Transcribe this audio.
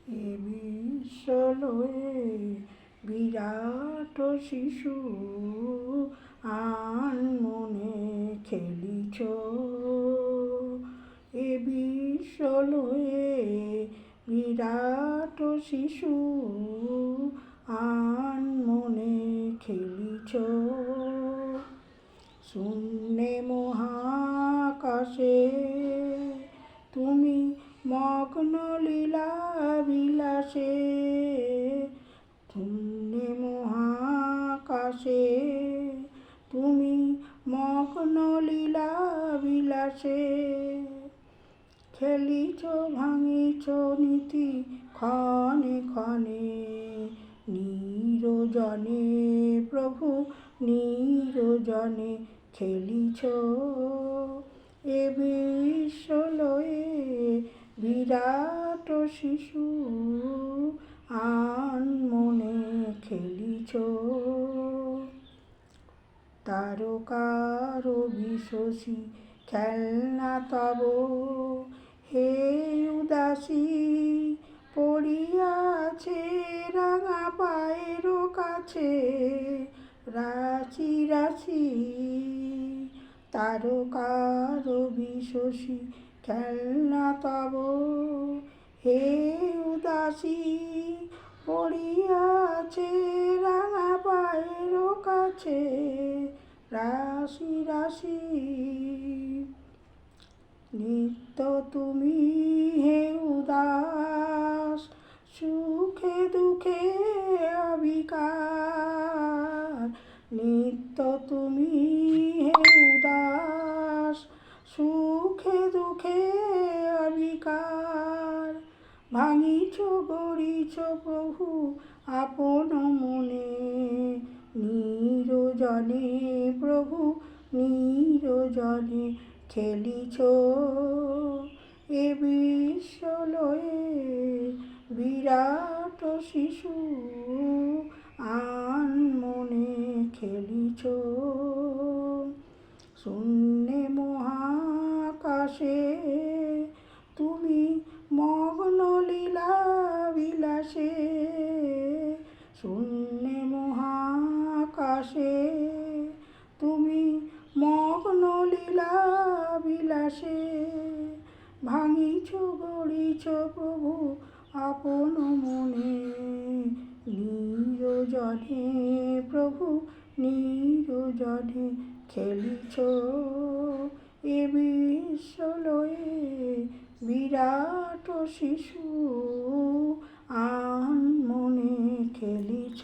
এ বিশ্বলয়ে বিরাট শিশু আনমনে খেলিছ। এ বিশ্বলয়ে বিরাট শিশু আনমনে খেলিছ। শূন্যে মহাকাশে তুমি মগ্ন লীলা বিলাসে। শূন্যে মহাকাশে তুমি মগ্ন লীলা বিলাসে। খেলিছ ভাঙিছ নীতি ক্ষণে ক্ষণে, নিরজনে প্রভু নিরজনে খেলিছ। এ বিশ্বলয়ে বিরাট শিশু আনমনে খেলিছ। তারকার বিশসী খেলনা তব হে উদাসী পড়িয়াছে রাঙা পায়ের কাছে রাশি রাশি। তারকার বিশসী খেলনা তব হে উদাসী পড়িয়াছে রাঙা পায়ের কাছে রাশি রাশি। নিত্য তুমি হে উদাস সুখে দুঃখে অবিকার। নিত্য তুমি হে উদাস সুখে দুঃখে অবিকার। ভাঙিছ গড়িছ প্রভু আপন মনে, নিরজনে প্রভু নিরজনে খেলিছ। এ বিশ্বলয়ে বিরাট শিশু আনমনে খেলিছ। শূন্যে মহাকাশে তুমি মগ্ন লীলা বিলাসে। শূন্যে মহাকাশে তুমি মগ্ন লীলা বিলাসে। ভাঙিছ গড়িছ প্রভু আপন মনে, নিরজনে প্রভু নিরজনে খেলিছ। এ বিশ্বলয়ে বিরাট শিশু আনমনে খেলিছ।